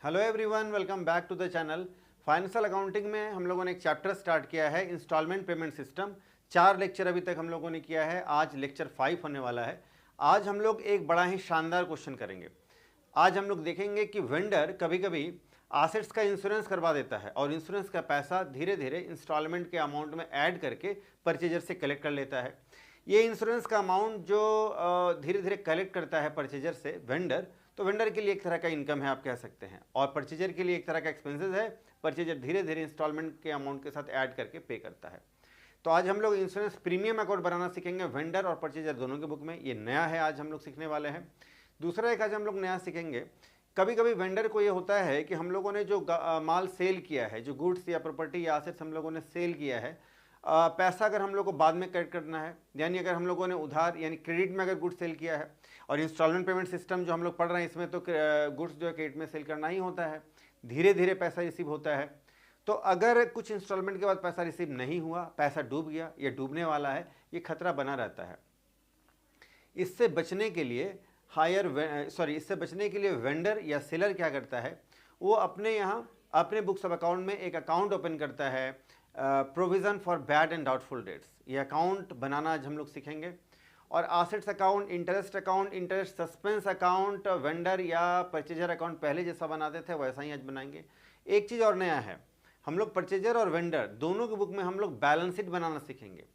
Hello everyone, welcome back to the channel. Financial accounting में हम लोगों ने एक चैप्टर स्टार्ट किया है, इंस्टॉलमेंट पेमेंट सिस्टम। 4 लेक्चर अभी तक हम लोगों ने किया है, आज लेक्चर 5 होने वाला है। आज हम लोग एक बड़ा ही शानदार क्वेश्चन करेंगे। आज हम लोग देखेंगे कि वेंडर कभी कभी एसेट्स का इंश्योरेंस करवा देता है और इंश्योरेंस का पैसा धीरे धीरे इंस्टॉलमेंट के अमाउंट में ऐड करके परचेजर से कलेक्ट कर लेता है। ये इंश्योरेंस का अमाउंट जो धीरे धीरे कलेक्ट करता है परचेजर से वेंडर, तो वेंडर के लिए एक तरह का इनकम है, आप कह सकते हैं, और परचेजर के लिए एक तरह का एक्सपेंसेस है। परचेजर धीरे धीरे इंस्टॉलमेंट के अमाउंट के साथ ऐड करके पे करता है। तो आज हम लोग इंश्योरेंस प्रीमियम अकाउंट बनाना सीखेंगे, वेंडर और परचेजर दोनों के बुक में। ये नया है, आज हम लोग सीखने वाले हैं। दूसरा एक आज हम लोग नया सीखेंगे, कभी कभी वेंडर को ये होता है कि हम लोगों ने जो माल सेल किया है, जो गुड्स या प्रॉपर्टी या एसेट्स हम लोगों ने सेल किया है, पैसा अगर हम लोग को बाद में कलेक्ट करना है, यानी अगर हम लोगों ने उधार यानी क्रेडिट में अगर गुड्स सेल किया है, और इंस्टॉलमेंट पेमेंट सिस्टम जो हम लोग पढ़ रहे हैं इसमें तो गुड्स जो है क्रेडिट में सेल करना ही होता है, धीरे धीरे पैसा रिसीव होता है। तो अगर कुछ इंस्टॉलमेंट के बाद पैसा रिसीव नहीं हुआ, पैसा डूब गया या डूबने वाला है, ये खतरा बना रहता है। इससे बचने के लिए इससे बचने के लिए वेंडर या सेलर क्या करता है, वो अपने यहाँ अपने बुक्स ऑफ अकाउंट में एक अकाउंट ओपन करता है, provision for bad and doubtful dates. ये अकाउंट बनाना आज हम लोग सीखेंगे। और assets account, interest suspense account vendor या परचेजर अकाउंट पहले जैसा बनाते थे वैसा ही आज बनाएंगे। एक चीज़ और नया है, हम लोग परचेजर और वेंडर दोनों की बुक में हम लोग बैलेंस शीट बनाना सीखेंगे।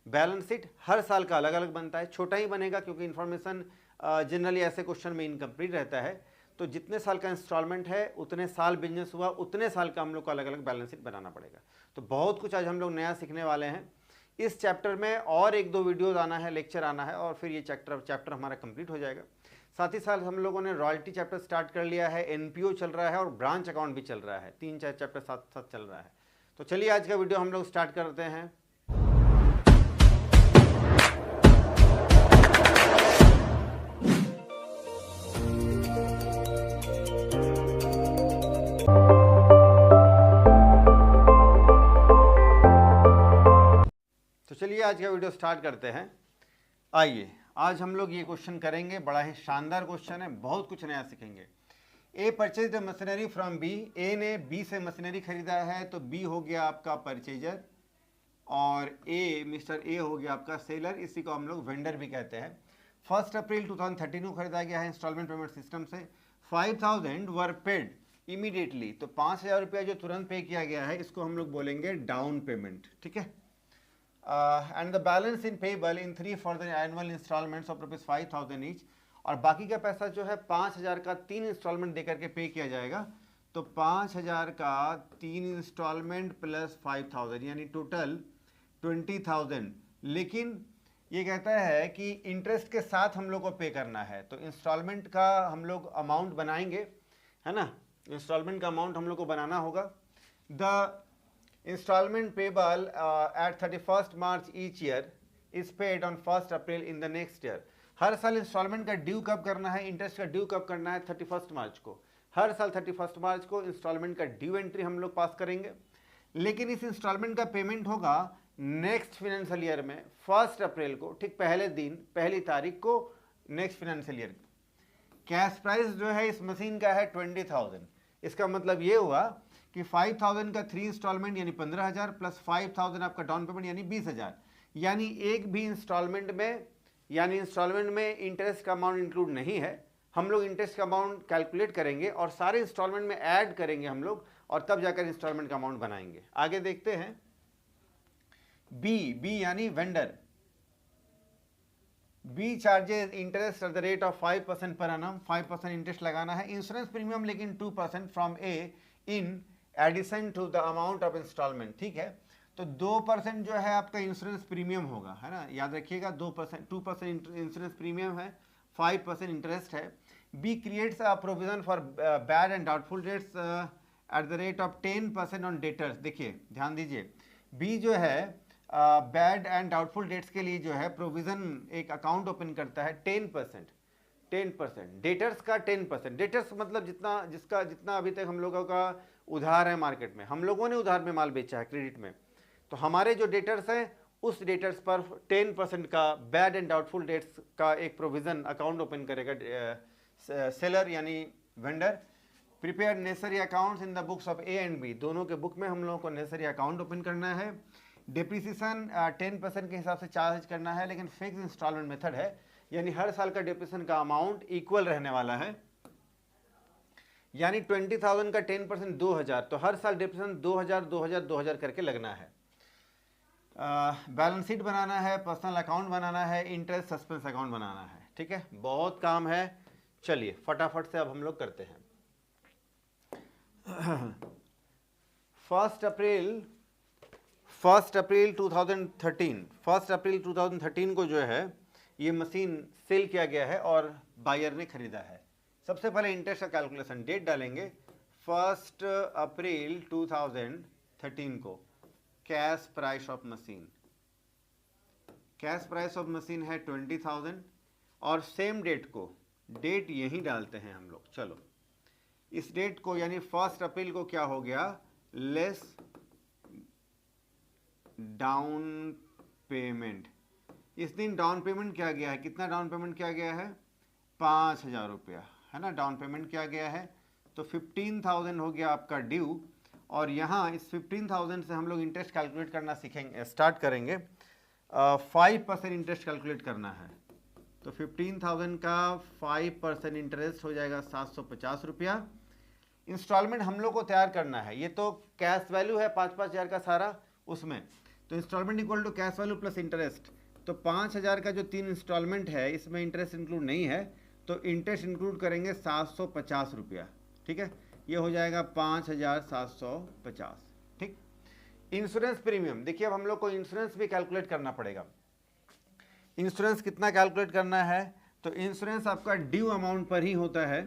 बैलेंस शीट हर साल का अलग अलग बनता है, छोटा ही बनेगा क्योंकि इन्फॉर्मेशन जनरली ऐसे क्वेश्चन में इनकम्प्लीट रहता है। तो जितने साल का इंस्टॉलमेंट है, उतने साल बिजनेस हुआ, उतने साल का हम लोग को अलग अलग बैलेंस शीट बनाना पड़ेगा। तो बहुत कुछ आज हम लोग नया सीखने वाले हैं इस चैप्टर में। और 1-2 वीडियोज़ आना है, लेक्चर आना है, और फिर ये चैप्टर हमारा कंप्लीट हो जाएगा। साथ ही साथ हम लोगों ने रॉयल्टी चैप्टर स्टार्ट कर लिया है, एनपीओ चल रहा है और ब्रांच अकाउंट भी चल रहा है। 3-4 चैप्टर साथ साथ चल रहा है। तो चलिए आज का वीडियो हम लोग स्टार्ट करते हैं। चलिए आज का वीडियो स्टार्ट करते हैं। आइए आज हम लोग ये क्वेश्चन करेंगे, बड़ा ही शानदार क्वेश्चन है, बहुत कुछ नया सीखेंगे। A purchase the machinery from B, A ने बी से मशीनरी खरीदा है, तो बी हो गया आपका परचेजर और ए मिस्टर ए हो गया आपका सेलर। इसी को हम लोग वेंडर भी कहते हैं। 1 अप्रैल 2013 को खरीदा गया है इंस्टॉलमेंट पेमेंट सिस्टम से। 5000 वर पेड इमीडिएटली, तो 5000 रुपया जो तुरंत पे किया गया है इसको हम लोग बोलेंगे डाउन पेमेंट, ठीक है। And the balance in payable in 3 further annual instalments of ₹5000 each, और बाकी का पैसा जो है 5000 का 3 इंस्टॉलमेंट देकर के पे किया जाएगा। तो 5000 का 3 इंस्टॉलमेंट प्लस 5000 यानी टोटल 20000। लेकिन ये कहता है कि इंटरेस्ट के साथ हम लोग को पे करना है, तो इंस्टॉलमेंट का हम लोग अमाउंट बनाएंगे, है ना। इंस्टॉलमेंट का अमाउंट हम लोग को बनाना होगा। The instalment payable at 31 March each year is paid on 1 April in the next year. हर साल इंस्टॉलमेंट का ड्यू कब करना है, इंटरेस्ट का ड्यू कब करना है, 31 मार्च को। हर साल 31 मार्च को इंस्टॉलमेंट का ड्यू एंट्री हम लोग पास करेंगे। लेकिन इस इंस्टॉलमेंट का पेमेंट होगा नेक्स्ट फिनेंशियल ईयर में 1 अप्रैल को, ठीक पहले दिन, पहली तारीख को next financial year. Cash price जो है इस मशीन का है 20000। इसका मतलब ये हुआ कि 5000 का 3 इंस्टॉलमेंट यानी 15000 प्लस 5000 आपका डाउन पेमेंट यानी 20000। यानी एक भी इंस्टॉलमेंट में इंटरेस्ट का अमाउंट इंक्लूड नहीं है। हम लोग इंटरेस्ट का अमाउंट कैलकुलेट करेंगे और सारे इंस्टॉलमेंट में ऐड करेंगे हम लोग, और तब जाकर इंस्टॉलमेंट का अमाउंट बनाएंगे। आगे देखते हैं। बी यानी vendor. B charges interest at the rate of 5% per annum. 5% interest लगाना है। इंश्योरेंस प्रीमियम लेकिन 2% from A in addition to the amount of instalment, ठीक है। तो 2% जो है आपका इंश्योरेंस प्रीमियम होगा, है ना, याद रखिएगा। 2% इंश्योरेंस प्रीमियम है, 5% इंटरेस्ट है। B creates a provision for bad and doubtful debts at the rate of 10% on debtors. देखिए ध्यान दीजिए, बी जो है बैड एंड डाउटफुल डेट्स के लिए जो है प्रोविजन एक अकाउंट ओपन करता है 10%। डेटर्स का 10%। डेटर्स मतलब जितना अभी तक हम लोगों का उधार है मार्केट में, हम लोगों ने उधार में माल बेचा है क्रेडिट में, तो हमारे जो डेटर्स हैं उस डेटर्स पर 10% का बैड एंड डाउटफुल डेट्स का एक प्रोविज़न अकाउंट ओपन करेगा सेलर यानी vendor. Prepare necessary accounts in the books of A and B, दोनों के बुक में हम लोगों को नेसेसरी अकाउंट ओपन करना है। डिप्रिसिएशन 10% के हिसाब से चार्ज करना है, लेकिन फिक्स इंस्टॉलमेंट मेथड है, यानी हर साल का डिप्रिसिएशन का अमाउंट इक्वल रहने वाला है। यानी 20,000 का 10% 2,000, तो हर साल डिप्रिसिएशन 2,000 2,000 2,000 करके लगना है। बैलेंस शीट बनाना है, पर्सनल अकाउंट बनाना है, इंटरेस्ट सस्पेंस अकाउंट बनाना है। ठीक है, बहुत काम है। चलिए फटाफट से अब हम लोग करते हैं। 1 अप्रैल 2013 को जो है ये मशीन सेल किया गया है और बायर ने खरीदा है। सबसे पहले इंटरेस्ट का कैलकुलेशन, डेट डालेंगे 1 अप्रैल 2013 को। Cash price of machine, cash price of machine है 20,000 और सेम डेट को, डेट यही डालते हैं हम लोग। चलो इस डेट को यानी 1 अप्रैल को क्या हो गया, लेस डाउन पेमेंट। इस दिन डाउन पेमेंट क्या गया है, कितना डाउन पेमेंट क्या गया है, 5,000 रुपया है ना, डाउन पेमेंट क्या गया है। तो 15,000 हो गया आपका ड्यू, और यहाँ इस 15,000 से हम लोग इंटरेस्ट कैलकुलेट करना सीखेंगे, स्टार्ट करेंगे। 5% इंटरेस्ट कैलकुलेट करना है, तो 15,000 का 5% इंटरेस्ट हो जाएगा 750 रुपया। इंस्टॉलमेंट हम लोग को तैयार करना है, ये तो कैश वैल्यू है 5-5 हज़ार का सारा उसमें, तो instalment equal to cash value plus interest. तो 5,000 का जो 3 इंस्टॉलमेंट है इसमें इंटरेस्ट इंक्लूड नहीं है, तो इंटरेस्ट इंक्लूड करेंगे 750 रुपया। ठीक है, ये हो जाएगा 5,750। ठीक। इंश्योरेंस प्रीमियम, देखिए अब हम लोग को इंश्योरेंस भी कैलकुलेट करना पड़ेगा। इंश्योरेंस कितना कैलकुलेट करना है, तो इंश्योरेंस आपका ड्यू अमाउंट पर ही होता है,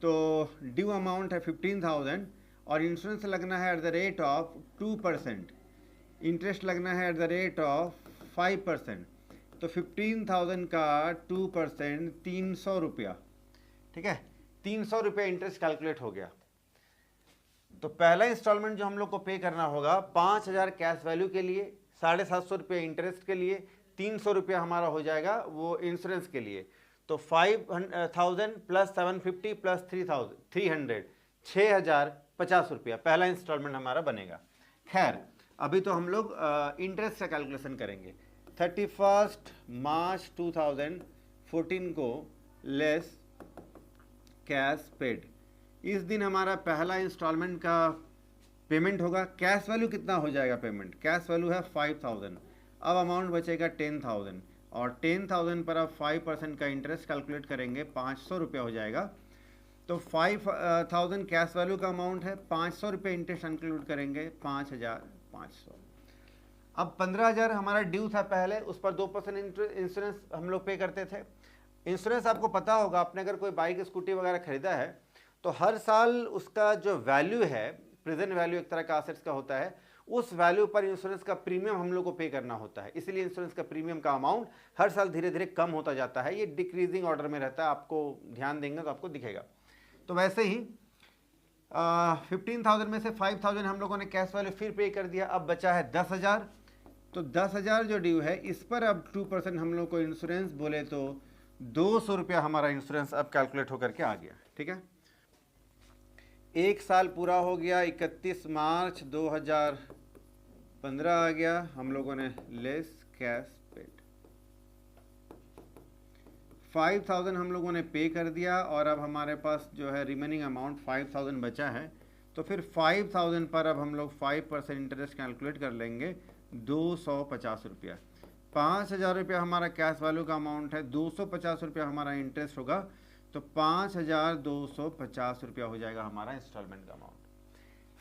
तो ड्यू अमाउंट है 15,000 और इंश्योरेंस लगना है eight the rate of 2%, interest लगना है एट द रेट ऑफ 5%। तो 15,000 का 2% 300 रुपया। ठीक है, 300 रुपया इंटरेस्ट कैलकुलेट हो गया। तो पहला इंस्टॉलमेंट जो हम लोग को पे करना होगा 5,000 कैश वैल्यू के लिए, 750 रुपये इंटरेस्ट के लिए, 300 रुपया हमारा हो जाएगा वो इंश्योरेंस के लिए। तो 5,000 प्लस 750 प्लस 300 6,050 रुपया पहला इंस्टॉलमेंट हमारा बनेगा। खैर अभी तो हम लोग इंटरेस्ट का कैलकुलेशन करेंगे। 31 मार्च 2014 को लेस कैश पेड, इस दिन हमारा पहला इंस्टॉलमेंट का पेमेंट होगा। कैश वैल्यू कितना हो जाएगा पेमेंट, कैश वैल्यू है 5,000, अब अमाउंट बचेगा 10,000 और 10,000 पर अब 5% का इंटरेस्ट कैलकुलेट करेंगे, 500 रुपया हो जाएगा। तो 5,000 कैश वैल्यू का अमाउंट है, 500 रुपये इंटरेस्ट इंक्लूड करेंगे, 5,500। अब 15,000 हमारा ड्यू था पहले, उस पर 2% इंश्योरेंस हम लोग पे करते थे। इंश्योरेंस आपको पता होगा, आपने अगर कोई बाइक स्कूटी वगैरह खरीदा है तो हर साल उसका जो वैल्यू है, प्रेजेंट वैल्यू एक तरह का असेट्स का होता है, उस वैल्यू पर इंश्योरेंस का प्रीमियम हम लोग को पे करना होता है। इसलिए इंश्योरेंस का प्रीमियम का अमाउंट हर साल धीरे धीरे कम होता जाता है, ये डिक्रीजिंग ऑर्डर में रहता है, आपको ध्यान देंगे तो आपको दिखेगा। तो वैसे ही 15,000 में से 5,000 हम लोगों ने कैश वैल्यू फिर पे कर दिया, अब बचा है 10,000। तो 10,000 जो ड्यू है इस पर अब 2% हम लोग को इंश्योरेंस बोले तो 200 रुपया हमारा इंश्योरेंस अब कैलकुलेट होकर के आ गया। ठीक है, एक साल पूरा हो गया, 31 मार्च 2015 आ गया, हम लोगों ने लेस कैश पेड 5,000 हम लोगों ने पे कर दिया और अब हमारे पास जो है रिमेनिंग अमाउंट 5,000 बचा है। तो फिर 5,000 पर अब हम लोग 5% इंटरेस्ट कैलकुलेट कर लेंगे, 250 रुपया। 5,000 रुपया हमारा कैश वैल्यू का अमाउंट है, 250 रुपया हमारा इंटरेस्ट होगा, तो 5,250 रुपया हो जाएगा हमारा इंस्टॉलमेंट का अमाउंट।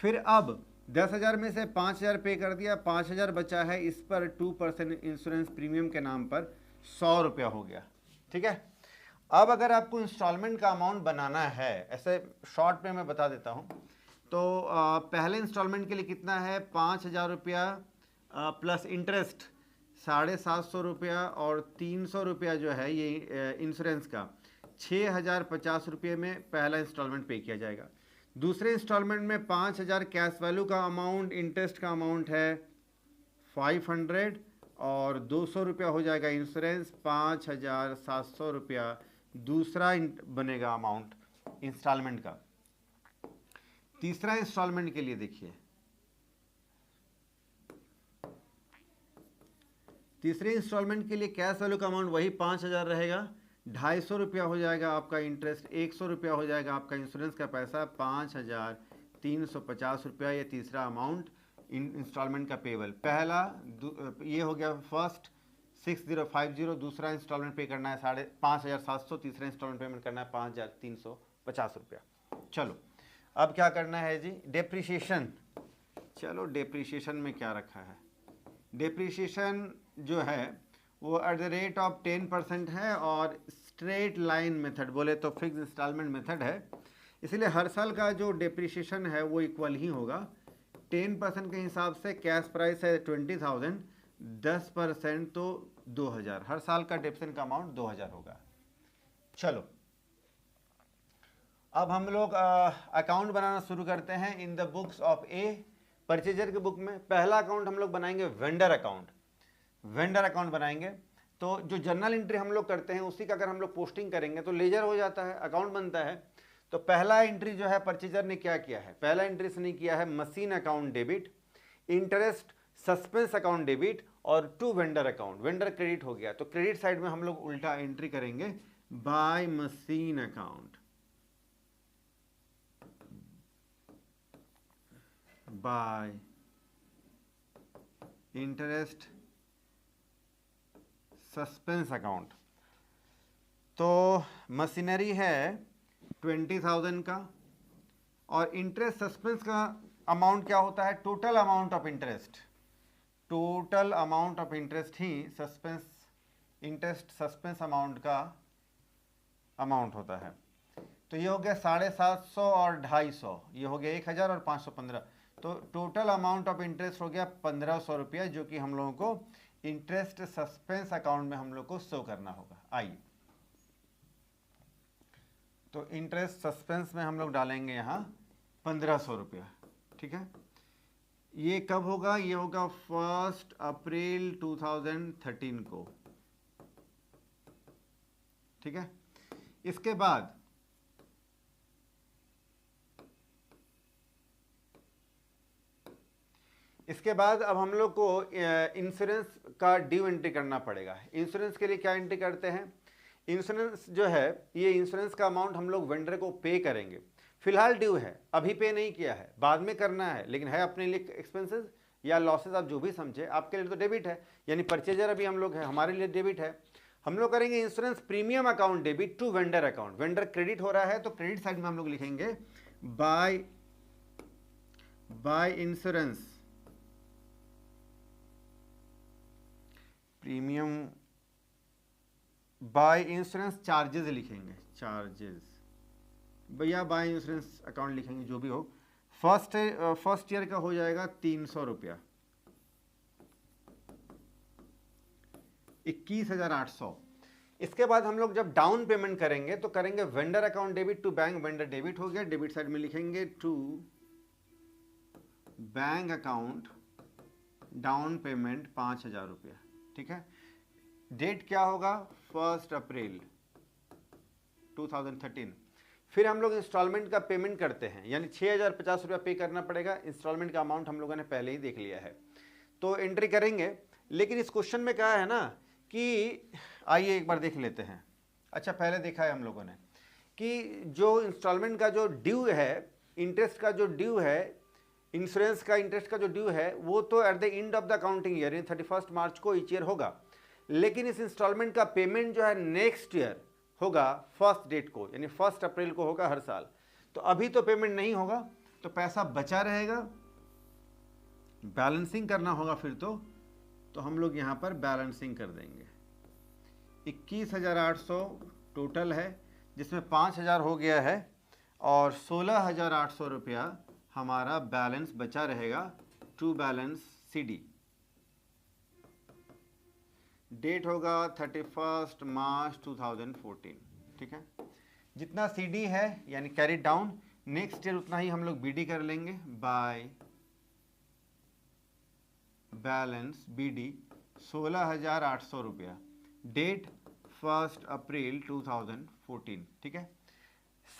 फिर अब 10,000 में से 5,000 पे कर दिया, 5,000 बचा है, इस पर 2% इंश्योरेंस प्रीमियम के नाम पर 100 रुपया हो गया। ठीक है, अब अगर आपको इंस्टॉलमेंट का अमाउंट बनाना है, ऐसे शॉर्ट में मैं बता देता हूँ, तो पहले इंस्टॉलमेंट के लिए कितना है, 5,000 रुपया प्लस इंटरेस्ट 750 रुपया और 300 रुपया जो है ये इंश्योरेंस का, 6,050 रुपये में पहला इंस्टॉलमेंट पे किया जाएगा। दूसरे इंस्टॉलमेंट में 5,000 कैश वैल्यू का अमाउंट, इंटरेस्ट का अमाउंट है 500 और 200 रुपया हो जाएगा इंश्योरेंस, 5,700 रुपया दूसरा बनेगा अमाउंट इंस्टॉलमेंट का। तीसरा इंस्टॉलमेंट के लिए देखिए, तीसरे इंस्टॉलमेंट के लिए कैश वैल्यू का अमाउंट वही 5,000 रहेगा, 250 रुपया हो जाएगा आपका इंटरेस्ट, 100 रुपया हो जाएगा आपका इंश्योरेंस का पैसा, 5,350 रुपया ये तीसरा अमाउंट इंस्टॉलमेंट का पेबल। पहला ये हो गया फर्स्ट 6050, दूसरा इंस्टॉलमेंट पे करना है 5,700, तीसरा इंस्टॉलमेंट पेमेंट करना है 5,350 रुपया। चलो अब क्या करना है जी, डेप्रिसिएशन। चलो डेप्रिसिएशन में क्या रखा है, डेप्रिसिएशन जो है वो एट द रेट ऑफ 10% है और स्ट्रेट लाइन मेथड, बोले तो फिक्स इंस्टॉलमेंट मेथड है, इसलिए हर साल का जो डेप्रिसिएशन है वो इक्वल ही होगा। 10% के हिसाब से कैश प्राइस है 20,000, 10% तो 2,000, हर साल का डेप्रिसिएशन का अमाउंट 2,000 होगा। चलो अब हम लोग अकाउंट बनाना शुरू करते हैं इन the books of A. Purchaser के बुक में पहला अकाउंट हम लोग बनाएंगे वेंडर अकाउंट। वेंडर अकाउंट बनाएंगे तो जो जर्नल एंट्री हम लोग करते हैं उसी का अगर हम लोग पोस्टिंग करेंगे तो लेजर हो जाता है, अकाउंट बनता है। तो पहला एंट्री जो है परचेजर ने क्या किया है, पहला एंट्री से नहीं किया है machine account debit, interest suspense account debit और to vendor account, vendor credit हो गया। तो क्रेडिट साइड में हम लोग उल्टा एंट्री करेंगे by machine account, by interest suspense account. तो मशीनरी है 20,000 का और इंटरेस्ट सस्पेंस का अमाउंट क्या होता है, total amount of interest, total amount of interest he suspense, interest suspense amount का अमाउंट होता है। तो ये हो गया 750 और 250, ये हो गया 1,000 और 515, तो टोटल अमाउंट ऑफ इंटरेस्ट हो गया 1,500 रुपया, जो कि हम लोगों को इंटरेस्ट सस्पेंस अकाउंट में हम लोग को शो करना होगा। आइए तो इंटरेस्ट सस्पेंस में हम लोग डालेंगे यहाँ 1,500 रुपया, ठीक है। ये कब होगा, ये होगा 1 अप्रैल 2013 को, ठीक है। इसके बाद अब हम लोग को इंश्योरेंस का ड्यू एंट्री करना पड़ेगा। इंश्योरेंस के लिए क्या एंट्री करते हैं, इंश्योरेंस जो है ये इंश्योरेंस का अमाउंट हम लोग वेंडर को पे करेंगे। फिलहाल ड्यू है, अभी पे नहीं किया है, बाद में करना है, लेकिन है अपने लिए एक्सपेंसेस या लॉसेस आप जो भी समझे, आपके लिए तो डेबिट है, यानी परचेजर अभी हम लोग है, हमारे लिए डेबिट है। हम लोग करेंगे insurance premium account debit to vendor account, vendor credit हो रहा है तो क्रेडिट साइड में हम लोग लिखेंगे by insurance premium, by insurance charges लिखेंगे, चार्जेस भैया बाय इंश्योरेंस अकाउंट लिखेंगे जो भी हो। फर्स्ट ईयर का हो जाएगा 300 रुपया, 21,800। इसके बाद हम लोग जब डाउन पेमेंट करेंगे तो करेंगे vendor account debit to bank, vendor debit हो गया, डेबिट साइड में लिखेंगे to bank account down payment 5,000 रुपया, ठीक है। डेट क्या होगा 1 अप्रैल 2013। फिर हम लोग इंस्टॉलमेंट का पेमेंट करते हैं, यानी 6,050 रुपया पे करना पड़ेगा। इंस्टॉलमेंट का अमाउंट हम लोगों ने पहले ही देख लिया है, तो एंट्री करेंगे। लेकिन इस क्वेश्चन में क्या है ना कि आइए एक बार देख लेते हैं। अच्छा पहले देखा है हम लोगों ने कि जो इंस्टॉलमेंट का जो ड्यू है, इंटरेस्ट का जो ड्यू है, इंश्योरेंस का इंटरेस्ट का जो ड्यू है वो तो eight the end of the accounting year, यानी 31 मार्च को ईच ईयर होगा। लेकिन इस इंस्टॉलमेंट का पेमेंट जो है नेक्स्ट ईयर होगा 1 डेट को, यानी 1 अप्रैल को होगा हर साल। तो अभी तो पेमेंट नहीं होगा, तो पैसा बचा रहेगा, बैलेंसिंग करना होगा फिर तो हम लोग यहाँ पर बैलेंसिंग कर देंगे। 21,800 टोटल है, जिसमें 5,000 हो गया है और 16,800 रुपया हमारा बैलेंस बचा रहेगा टू बैलेंस सीडी। डेट होगा 31 मार्च 2014, ठीक है। जितना सीडी है यानी कैरी डाउन, नेक्स्ट ईयर उतना ही हम लोग बीडी कर लेंगे बाय बैलेंस बीडी 16,800 रुपया, डेट 1 अप्रैल 2014, ठीक है।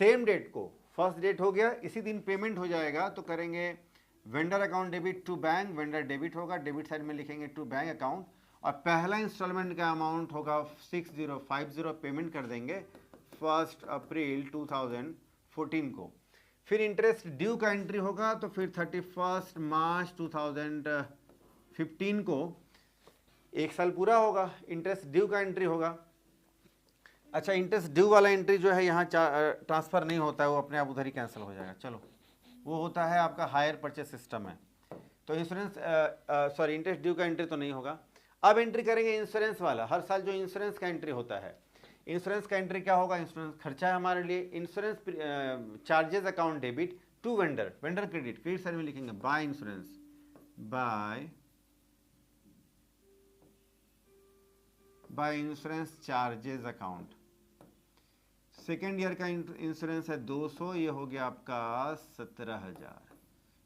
सेम डेट को फर्स्ट डेट हो गया, इसी दिन पेमेंट हो जाएगा तो करेंगे vendor account debit to bank, vendor debit होगा, डेबिट साइड में लिखेंगे टू बैंक अकाउंट और पहला इंस्टॉलमेंट का अमाउंट होगा 6050, पेमेंट कर देंगे 1 अप्रैल 2014 को। फिर इंटरेस्ट ड्यू का एंट्री होगा तो फिर 31 मार्च 2015 को, एक साल पूरा होगा, इंटरेस्ट ड्यू का एंट्री होगा। अच्छा, इंटरेस्ट ड्यू वाला एंट्री जो है यहाँ ट्रांसफ़र नहीं होता है, वो अपने आप उधर ही कैंसिल हो जाएगा। चलो, वो होता है आपका हायर परचेस सिस्टम है, तो इंश्योरेंस इंटरेस्ट ड्यू का एंट्री तो नहीं होगा। अब एंट्री करेंगे इंश्योरेंस वाला। हर साल जो इंश्योरेंस का एंट्री होता है, इंश्योरेंस का एंट्री क्या होगा? इंश्योरेंस खर्चा है हमारे लिए। Insurance charges account debit to vendor, vendor credit, credit side में लिखेंगे by insurance, by insurance charges account. Second year का इंश्योरेंस है 200, ये हो गया आपका 17,000,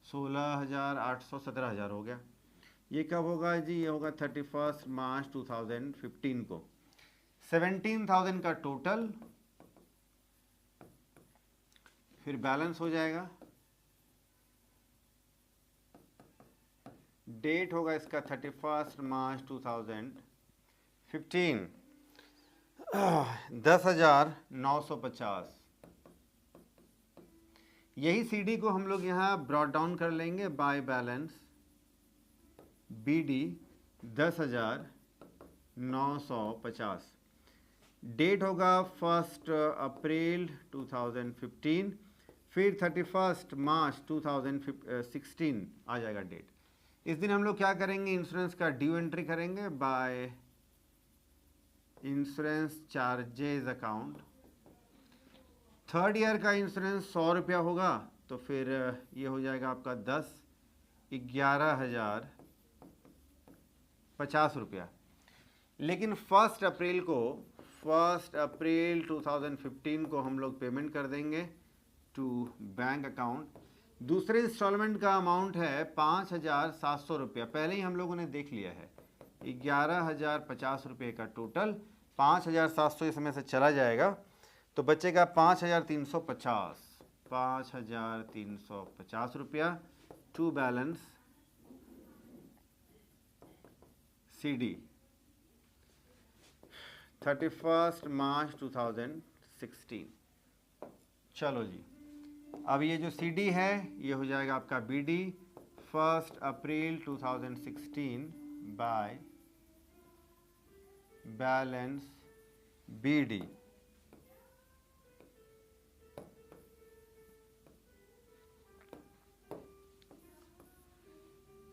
16,800, 17,000 हो गया। ये कब होगा जी? ये होगा 31 मार्च 2015 को। 17,000 का टोटल, फिर बैलेंस हो जाएगा। डेट होगा इसका 31 मार्च 2015, 10,950। यही सीडी को हम लोग यहाँ ब्रॉट डाउन कर लेंगे बाय बैलेंस बीडी 10,950। डेट होगा 1 अप्रैल 2015, फिर 31 मार्च 2016 आ जाएगा डेट। इस दिन हम लोग क्या करेंगे? इंश्योरेंस का ड्यू एंट्री करेंगे by insurance charges account. Third year का इंश्योरेंस 100 रुपया होगा, तो फिर ये हो जाएगा आपका 11,050 रुपया। लेकिन 1 अप्रैल 2015 को हम लोग पेमेंट कर देंगे टू बैंक अकाउंट। दूसरे इंस्टॉलमेंट का अमाउंट है 5,700 रुपया, पहले ही हम लोगों ने देख लिया है। 11,050 रुपये का टोटल, 5,700 इसमें से चला जाएगा तो बचेगा 5,350, 5,350 रुपया टू बैलेंस सीडी 31 मार्च 2016। चलो जी, अब ये जो सीडी है ये हो जाएगा आपका BD 1 April 2016 by balance BD.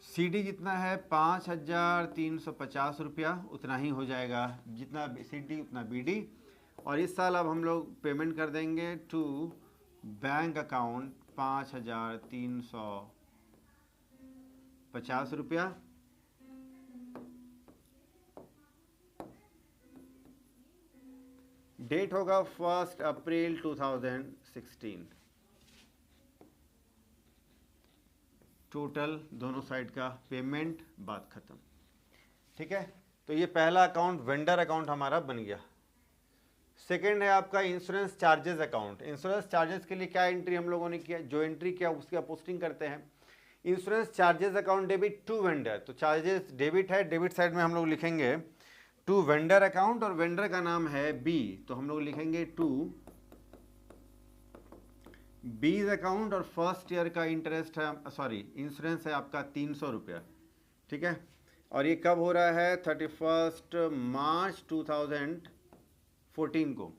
CD जितना है 5,350 रुपया, उतना ही हो जाएगा, जितना सीडी उतना बीडी। और इस साल अब हम लोग पेमेंट कर देंगे टू बैंक अकाउंट 5,350 रुपया। डेट होगा 1 अप्रैल 2016। टोटल दोनों साइड का पेमेंट, बात खत्म। ठीक है, तो ये पहला अकाउंट वेंडर अकाउंट हमारा बन गया। सेकेंड है आपका insurance charges account. Insurance charges के लिए क्या एंट्री हम लोगों ने किया? जो एंट्री किया उसकी पोस्टिंग करते हैं। Insurance charges account debit to vendor, तो चार्जेस डेबिट है, डेबिट साइड में हम लोग लिखेंगे टू वेंडर अकाउंट और वेंडर का नाम है बी, तो हम लोग लिखेंगे टू बीज अकाउंट। और फर्स्ट ईयर का इंटरेस्ट है, इंश्योरेंस है आपका 300 रुपया। ठीक है, और ये कब हो रहा है? 31 मार्च 2014 को।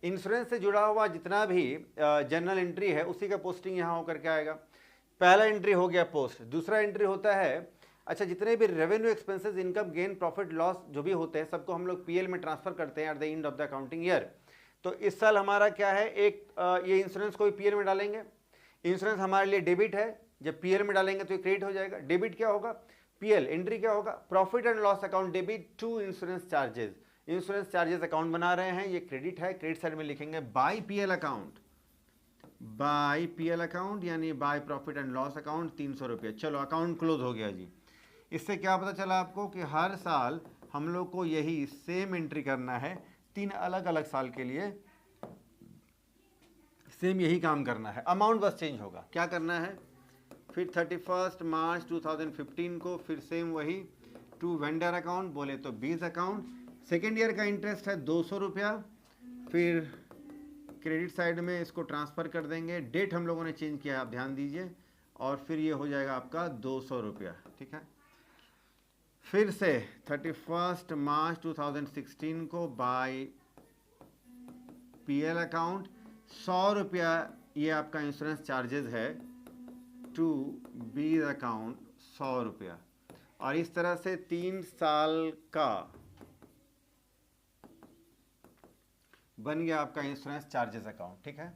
इंश्योरेंस से जुड़ा हुआ जितना भी जनरल एंट्री है उसी का पोस्टिंग यहाँ होकर के आएगा। पहला एंट्री हो गया पोस्ट। दूसरा एंट्री होता है, अच्छा, जितने भी revenue expenses, income gain, profit loss जो भी होते हैं सबको हम लोग पीएल में ट्रांसफर करते हैं eight the end of the accounting year. तो इस साल हमारा क्या है? ये इंश्योरेंस को पीएल में डालेंगे। इंश्योरेंस हमारे लिए डेबिट है, जब पीएल में डालेंगे तो ये क्रेडिट हो जाएगा। डेबिट क्या होगा? पीएल। एंट्री क्या होगा? Profit and loss account debit to insurance charges. Insurance charges account बना रहे हैं, ये क्रेडिट है, क्रेडिट साइड में लिखेंगे by PL account, by PL account यानी by profit and loss account 300 रुपये। चलो, अकाउंट क्लोज हो गया जी। इससे क्या पता चला आपको कि हर साल हम लोग को यही सेम एंट्री करना है 3 अलग अलग साल के लिए। सेम यही काम करना है, अमाउंट बस चेंज होगा। क्या करना है, फिर 31 मार्च 2015 को फिर सेम वही टू वेंडर अकाउंट, बोले तो 20 अकाउंट। सेकेंड ईयर का इंटरेस्ट है 200 रुपया, फिर क्रेडिट साइड में इसको ट्रांसफ़र कर देंगे। डेट हम लोगों ने चेंज किया है, आप ध्यान दीजिए, और फिर ये हो जाएगा आपका 200 रुपया। ठीक है, फिर से 31 मार्च 2016 को बाय पीएल अकाउंट 100 रुपया ये आपका इंश्योरेंस चार्जेस है टू बी अकाउंट 100 रुपया, और इस तरह से 3 साल का बन गया आपका इंश्योरेंस चार्जेस अकाउंट। ठीक है,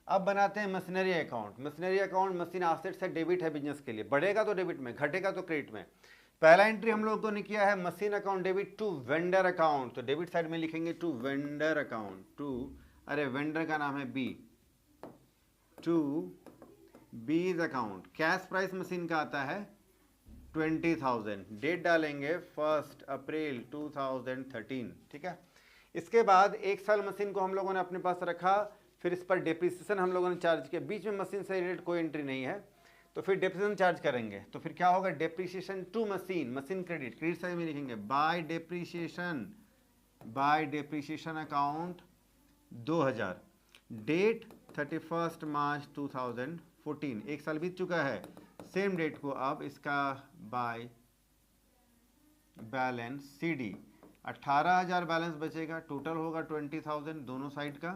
अब बनाते हैं machinery account. Machinery account machine assets है, डेबिट है बिजनेस के लिए, बढ़ेगा तो डेबिट में, घटेगा तो क्रेडिट में। पहला एंट्री हम लोगों ने किया है machine account debit to vendor account, तो डेबिट साइड में लिखेंगे टू वेंडर अकाउंट, टू, अरे वेंडर का नाम है B, to B's account. Cash price machine का आता है 20,000, डेट डालेंगे 1 अप्रैल 2013। ठीक है, इसके बाद 1 साल मशीन को हम लोगों ने अपने पास रखा, फिर इस पर डेप्रिसिएशन हम लोगों ने चार्ज किया। बीच में मशीन से रिलेटेड कोई एंट्री नहीं है, तो फिर डेप्रिसिएशन चार्ज करेंगे। तो फिर क्या होगा, depreciation to machine, machine credit, credit side में लिखेंगे by depreciation account 2000, date 31 March 2014, 1 साल बीत चुका है। सेम डेट को अब इसका बाय बैलेंस CD 18,000 बैलेंस बचेगा, टोटल होगा 20,000 दोनों साइड का।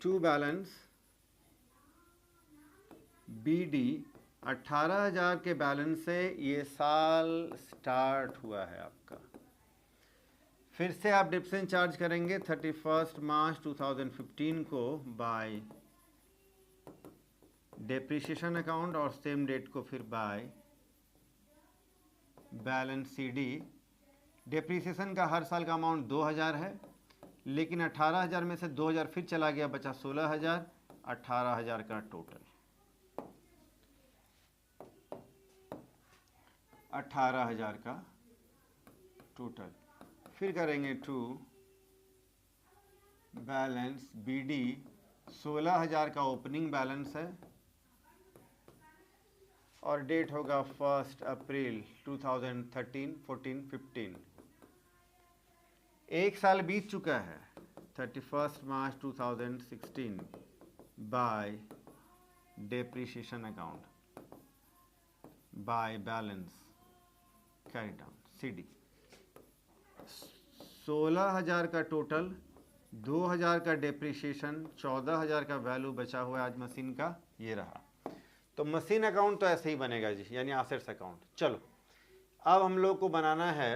टू बैलेंस BD 18,000 के बैलेंस से ये साल स्टार्ट हुआ है आपका। फिर से आप डिप्रेशन चार्ज करेंगे 31 मार्च 2015 को बाय डेप्रिसिएशन अकाउंट, और सेम डेट को फिर बाय बैलेंस CD। डेप्रिसिएशन का हर साल का अमाउंट 2,000 है, लेकिन 18,000 में से 2,000 फिर चला गया, बचा 16,000, 18,000 का टोटल, 18,000 का टोटल। फिर करेंगे टू बैलेंस BD 16,000 का ओपनिंग बैलेंस है, और डेट होगा 1 अप्रैल 2013, 14, 15। 1 साल बीत चुका है, 31 मार्च 2016 bye depreciation account by balance carry down CD 16,000 का टोटल, 2,000 का डेप्रिसिएशन, 14,000 का वैल्यू बचा हुआ है आज मशीन का, ये रहा। तो मशीन अकाउंट तो ऐसे ही बनेगा जी, यानी एसेट्स अकाउंट। चलो अब हम लोग को बनाना है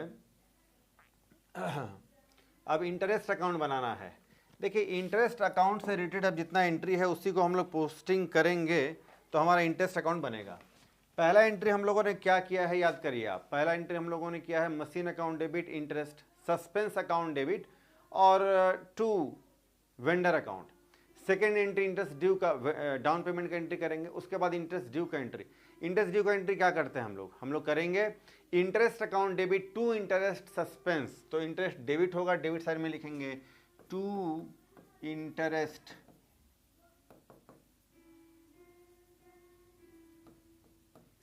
अब इंटरेस्ट अकाउंट बनाना है। देखिए इंटरेस्ट अकाउंट से रिलेटेड अब जितना एंट्री है उसी को हम लोग पोस्टिंग करेंगे तो हमारा इंटरेस्ट अकाउंट बनेगा। पहला एंट्री हम लोगों ने क्या किया है, याद करिए आप। पहला एंट्री हम लोगों ने किया है machine account debit interest, suspense account debit, और to vendor account. Second entry interest due का, डाउन पेमेंट का एंट्री करेंगे। उसके बाद इंटरेस्ट ड्यू का एंट्री। इंटरेस्ट ड्यू का एंट्री क्या करते हैं हम लोग करेंगे interest account debit to interest suspense. तो इंटरेस्ट डेबिट होगा, डेबिट साइड में लिखेंगे टू इंटरेस्ट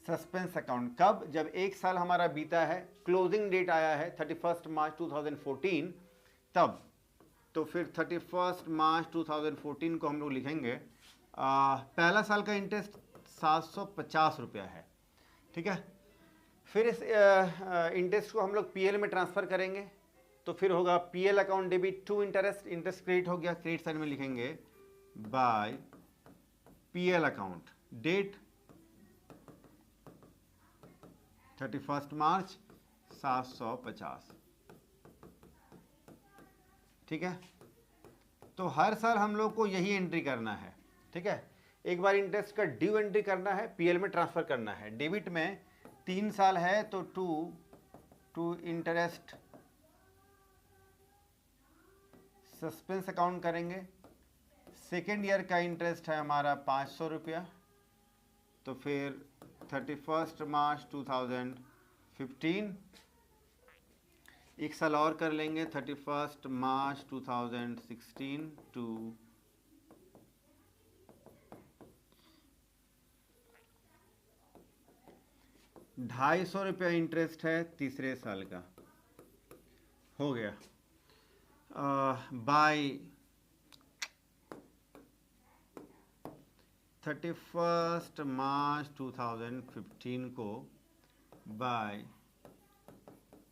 सस्पेंस अकाउंट। कब, जब 1 साल हमारा बीता है, क्लोजिंग डेट आया है 31 मार्च 2014, तब। तो फिर 31 मार्च 2014 को हम लोग लिखेंगे पहला साल का इंटरेस्ट 750 रुपया है, ठीक है। फिर इस इंटरेस्ट को हम लोग PL में ट्रांसफ़र करेंगे, तो फिर होगा PL account debit to interest, interest credit हो गया, क्रेडिट साइड में लिखेंगे by PL account, date 31 March 750, ठीक है। तो हर साल हम लोग को यही एंट्री करना है, ठीक है। एक बार इंटरेस्ट का ड्यू एंट्री करना है, PL में ट्रांसफ़र करना है। डेबिट में 3 साल है तो टू इंटरेस्ट सस्पेंस अकाउंट करेंगे। सेकेंड ईयर का इंटरेस्ट है हमारा 500 रुपया, तो फिर 31 मार्च 2015 एक साल और कर लेंगे 31 मार्च 2016 टू 250 रुपया इंटरेस्ट है तीसरे साल का, हो गया। बाय 31 मार्च 2015 को बाय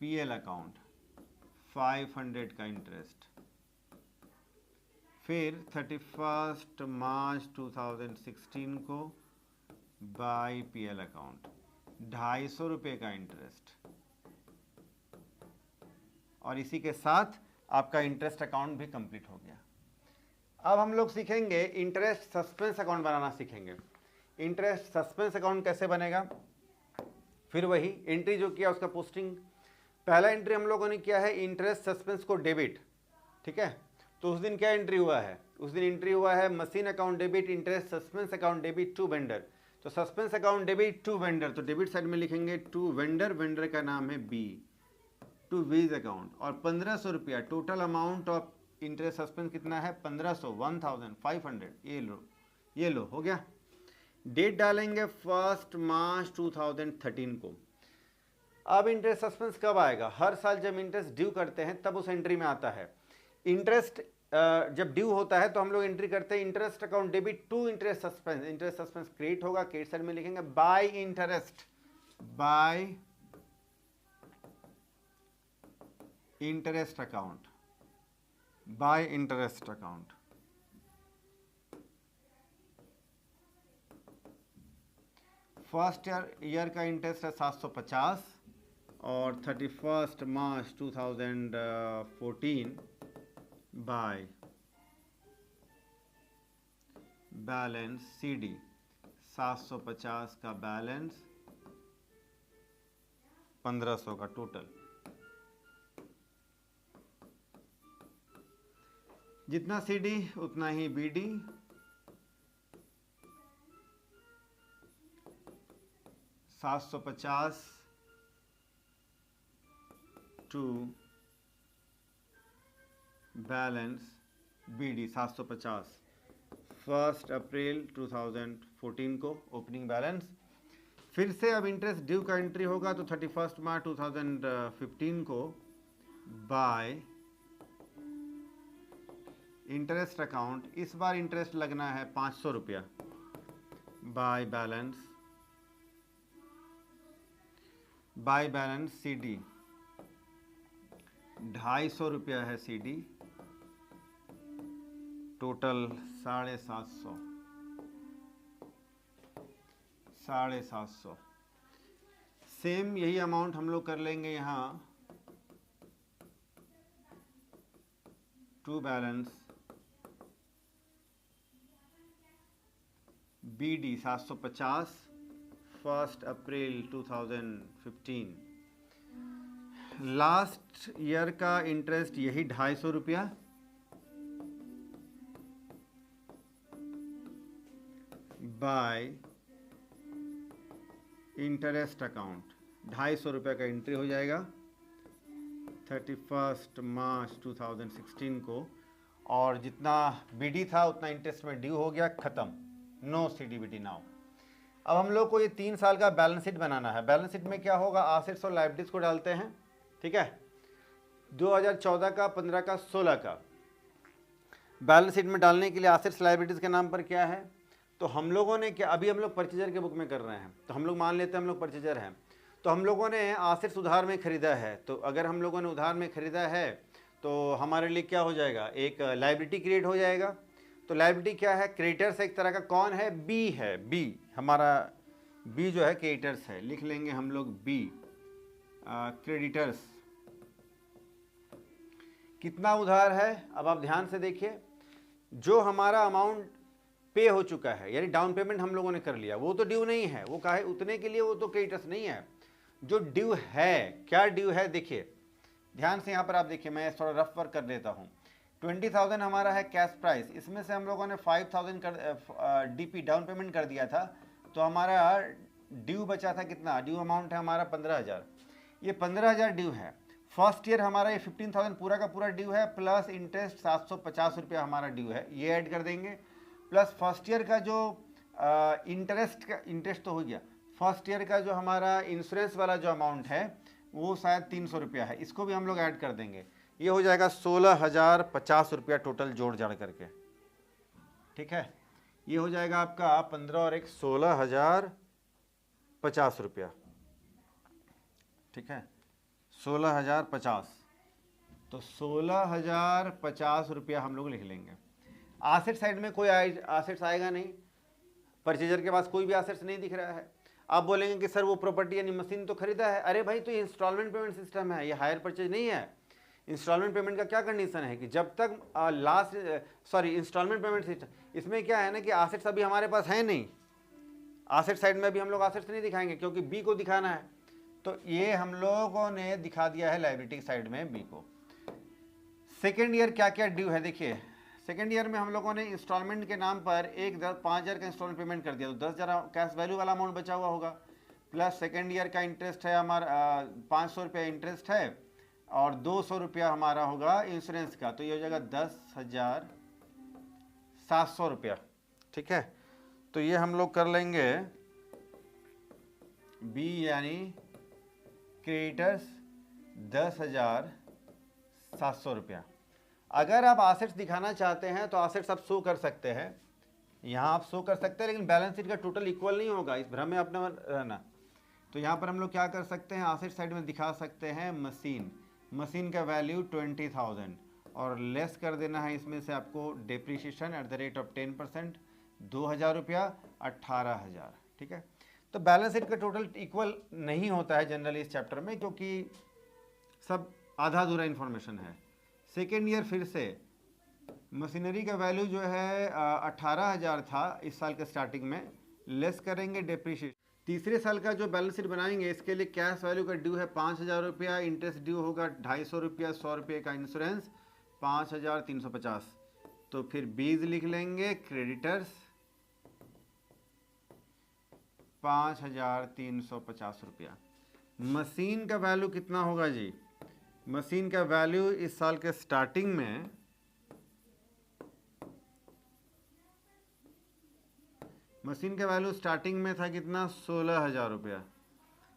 पीएल अकाउंट 500 का इंटरेस्ट, फिर 31 मार्च 2016 को बाय पीएल अकाउंट 250 रुपये का इंटरेस्ट, और इसी के साथ आपका इंटरेस्ट अकाउंट भी कंप्लीट हो गया। अब हम लोग सीखेंगे इंटरेस्ट सस्पेंस अकाउंट बनाना सीखेंगे। इंटरेस्ट सस्पेंस अकाउंट कैसे बनेगा, फिर वही एंट्री जो किया उसका पोस्टिंग। पहला एंट्री हम लोगों ने किया है इंटरेस्ट सस्पेंस को डेबिट, ठीक है। तो उस दिन क्या एंट्री हुआ है, उस दिन एंट्री हुआ है machine account debit interest suspense account debit to vendor. तो suspense account debit to vendor, तो डेबिट साइड में लिखेंगे टू वेंडर, वेंडर का नाम है बी, टू वीज अकाउंट, और 1500 रुपया total amount of interest suspense कितना है 1500, 1500, ये लो हो गया। डेट डालेंगे 1 मार्च 2013 को। अब इंटरेस्ट सस्पेंस कब आएगा, हर साल जब इंटरेस्ट ड्यू करते हैं तब उस एंट्री में आता है। इंटरेस्ट जब ड्यू होता है तो हम लोग एंट्री करते हैं interest account debit to interest suspense. Interest suspense create होगा, क्रेडिट साइड में लिखेंगे by interest, by interest account, by interest account. First year का इंटरेस्ट है 750 और 31 मार्च 2014 बाय बैलेंस सीडी 750 का बैलेंस 1500 का टोटल। जितना सीडी उतना ही बीडी, $750 टू बैलेंस बीडी 750 1 अप्रैल 2014 को ओपनिंग बैलेंस। फिर से अब इंटरेस्ट ड्यू का एंट्री होगा तो 31 मार्च 2015 को बाय इंटरेस्ट अकाउंट, इस बार इंटरेस्ट लगना है 500 रुपया, बाय बैलेंस सीडी 250 रुपया है सीडी, टोटल 750। सेम यही अमाउंट हम लोग कर लेंगे यहाँ to balance BD 750 1 April 2015। Last year का इंटरेस्ट यही 250 रुपया, बाय इंटरेस्ट अकाउंट 250 रुपये का एंट्री हो जाएगा 31 मार्च 2016 को, और जितना बीडी था उतना इंटरेस्ट में ड्यू हो गया, खत्म, नो सीडीबीडी नाउ। अब हम लोग को ये 3 साल का बैलेंस शीट बनाना है। बैलेंस शीट में क्या होगा, एसेट्स और लायबिलिटीज को डालते हैं, ठीक है। 2014 का, 15 का, 16 का बैलेंस शीट में डालने के लिए एसेट्स लायबिलिटीज के नाम पर क्या है, तो हम लोगों ने क्या, अभी हम लोग परचेजर के बुक में कर रहे हैं, तो हम लोग मान लेते हैं हम लोग परचेजर हैं, तो हम लोगों ने एसेट्स उधार में खरीदा है। तो अगर हम लोगों ने उधार में खरीदा है तो हमारे लिए क्या हो जाएगा, एक लायबिलिटी क्रिएट हो जाएगा। तो लायबिलिटी क्या है, क्रेडिटर्स एक तरह का, कौन है, बी है, बी हमारा, बी जो है क्रेडिटर्स है, लिख लेंगे हम लोग बी क्रेडिटर्स। कितना उधार है, अब आप ड्यान से देखिए, जो हमारा अमाउंट पे हो चुका है, यानी डाउन पेमेंट हम लोगों ने कर लिया, वो तो ड्यू नहीं है, वो काहे उतने के लिए, वो तो क्रेडिटर्स नहीं है। जो ड्यू है, क्या ड्यू है, देखिए ध्यान से यहाँ पर आप देखिए, मैं थोड़ा रफ वर्क कर लेता हूँ। 20,000 हमारा है कैश प्राइस, इसमें से हम लोगों ने 5,000 कर डीपी डाउन पेमेंट कर दिया था, तो हमारा ड्यू बचा था कितना, ड्यू अमाउंट है हमारा 15,000, ये 15,000 ड्यू है। फर्स्ट ईयर हमारा ये 15,000 पूरा का पूरा ड्यू है, प्लस इंटरेस्ट 750 रुपया हमारा ड्यू है, ये ऐड कर देंगे, प्लस फर्स्ट ईयर का जो इंटरेस्ट तो हो गया, फर्स्ट ईयर का जो हमारा इंश्योरेंस वाला जो अमाउंट है वो शायद 300 रुपया है, इसको भी हम लोग ऐड कर देंगे। ये हो जाएगा 16,050 रुपया टोटल जोड़ जाड़ करके। ठीक है, ये हो जाएगा आपका 15 और 1 16,050 रुपया। ठीक है, 16,050, तो 16,050 रुपया हम लोग लिख लेंगे। आसेट साइड में कोई आसेट्स आएगा नहीं, परचेजर के पास कोई भी आसेट्स नहीं दिख रहा है। आप बोलेंगे कि सर वो प्रॉपर्टी यानी मशीन तो खरीदा है। अरे भाई, तो ये इंस्टॉलमेंट पेमेंट सिस्टम है, ये हायर परचेज नहीं है। इंस्टॉलमेंट पेमेंट का क्या कंडीशन है कि जब तक इंस्टॉलमेंट पेमेंट सिस्टम, इसमें क्या है ना कि आसेट्स अभी हमारे पास है नहीं, आसेट साइड में भी हम लोग आसेट्स नहीं दिखाएंगे क्योंकि बी को दिखाना है। तो ये हम लोगों ने दिखा दिया है लायबिलिटी साइड में बी को। सेकेंड ईयर क्या क्या ड्यू है देखिए, सेकेंड ईयर में हम लोगों ने इंस्टॉलमेंट के नाम पर 5,000 का इंस्टॉलमेंट पेमेंट कर दिया, तो 10,000 कैश वैल्यू वाला अमाउंट बचा हुआ होगा, प्लस सेकेंड ईयर का इंटरेस्ट है हमारा 500 रुपया इंटरेस्ट है, और 200 रुपया हमारा होगा इंश्योरेंस का, तो ये हो जाएगा 10,700 रुपया। ठीक है, तो ये हम लोग कर लेंगे बी यानी क्रेडिटर्स 10,700 रुपया। अगर आप एसेट्स दिखाना चाहते हैं तो एसेट्स आप शो कर सकते हैं, यहाँ आप शो कर सकते हैं, लेकिन बैलेंस शीट का टोटल इक्वल नहीं होगा, इस भ्रम में अपना रहना। तो यहाँ पर हम लोग क्या कर सकते हैं, एसेट साइड में दिखा सकते हैं मशीन का वैल्यू 20,000 और लेस कर देना है इसमें से आपको depreciation eight the rate of 10%, 2,000 रुपया 18,000। ठीक है, तो बैलेंस शीट का टोटल इक्वल नहीं होता है जनरली इस चैप्टर में, क्योंकि सब आधा अधूरा इन्फॉर्मेशन है। सेकेंड ईयर फिर से मशीनरी का वैल्यू जो है 18,000 था इस साल के स्टार्टिंग में, लेस करेंगे डेप्रीशिएशन। तीसरे साल का जो बैलेंस शीट बनाएंगे इसके लिए कैश वैल्यू का ड्यू है 5,000 रुपया, इंटरेस्ट ड्यू होगा 250 रुपया, 100 रुपये का इंश्योरेंस, 5,350। तो फिर बीज लिख लेंगे क्रेडिटर्स 5,350 रुपया। मशीन का वैल्यू कितना होगा जी, मशीन का वैल्यू इस साल के स्टार्टिंग में मशीन का वैल्यू स्टार्टिंग में था कितना, 16,000 रुपया।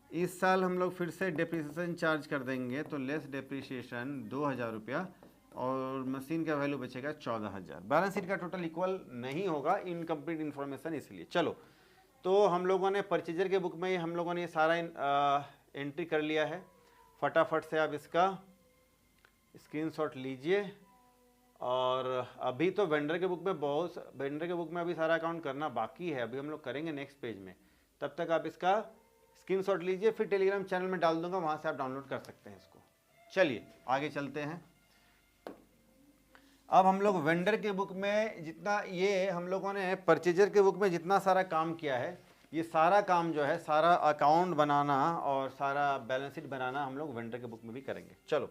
इस साल हम लोग फिर से डेप्रीसिएशन चार्ज कर देंगे, तो लेस डेप्रीसिएशन 2,000 रुपया और मशीन का वैल्यू बचेगा 14,000। बैलेंस शीट का टोटल इक्वल नहीं होगा, इनकम्प्लीट इन्फॉर्मेशन इसलिए। चलो, तो हम लोगों ने परचेजर के बुक में हम लोगों ने ये सारा एंट्री कर लिया है। फटाफट से आप इसका स्क्रीनशॉट लीजिए, और अभी तो वेंडर के बुक में अभी सारा अकाउंट करना बाकी है, अभी हम लोग करेंगे नेक्स्ट पेज में। तब तक आप इसका स्क्रीनशॉट लीजिए, फिर टेलीग्राम चैनल में डाल दूंगा, वहाँ से आप डाउनलोड कर सकते हैं इसको। चलिए आगे चलते हैं। अब हम लोग वेंडर के बुक में जितना, ये हम लोगों ने परचेजर के बुक में जितना सारा काम किया है, ये सारा काम जो है, सारा अकाउंट बनाना और सारा बैलेंस शीट बनाना हम लोग वेंडर के बुक में भी करेंगे। चलो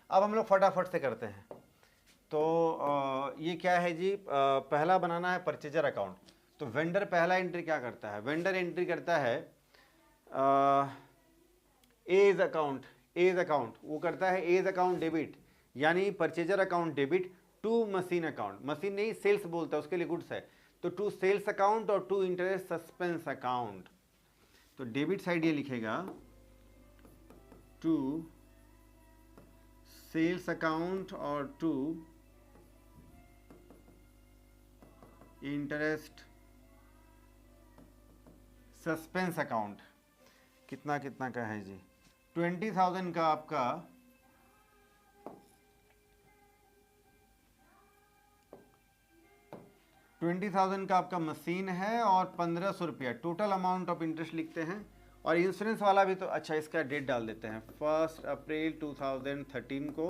अब हम लोग फटाफट से करते हैं। तो ये क्या है जी, पहला बनाना है परचेजर अकाउंट। तो वेंडर पहला एंट्री क्या करता है, वेंडर एंट्री करता है एज अकाउंट, वो करता है एज अकाउंट डेबिट, यानी purchaser account debit to machine account, machine नहीं सेल्स बोलता है, उसके लिए गुड्स है, तो टू सेल्स अकाउंट और टू इंटरेस्ट सस्पेंस अकाउंट। तो डेबिट साइड ये लिखेगा टू सेल्स अकाउंट और टू इंटरेस्ट सस्पेंस अकाउंट। कितना कितना का है जी, 20,000 का आपका 20,000 का आपका मशीन है और 1,500 रुपया टोटल अमाउंट ऑफ इंटरेस्ट लिखते हैं। और इंश्योरेंस वाला भी तो अच्छा, इसका डेट डाल देते हैं 1 अप्रैल 2013 को,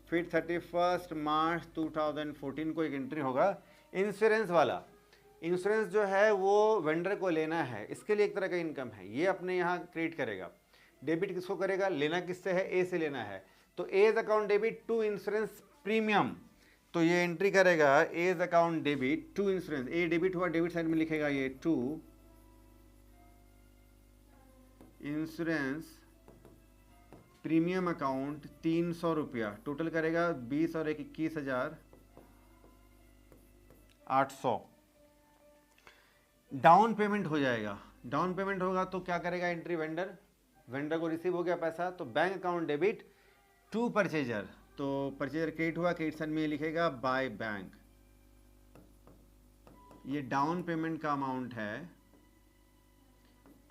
फिर 31 मार्च 2014 को एक एंट्री होगा। इंश्योरेंस वाला, इंश्योरेंस जो है वो वेंडर को लेना है, इसके लिए एक तरह का इनकम है, ये अपने यहाँ क्रिएट करेगा। डेबिट किसको करेगा, लेना किससे है, ए से लेना है, तो A's account debit to insurance premium, तो ये एंट्री करेगा A's account debit to insurance, A debit हुआ, डेबिट साइड में लिखेगा ये टू इंश्योरेंस प्रीमियम अकाउंट 300 रुपया, टोटल करेगा 20 और 21,800। डाउन पेमेंट हो जाएगा, डाउन पेमेंट होगा तो क्या करेगा एंट्री, वेंडर को रिसीव हो गया पैसा, तो bank account debit to purchaser, तो परचेजर क्रेडिट हुआ, क्रेडिट साइड में लिखेगा बाय बैंक। ये डाउन पेमेंट का अमाउंट है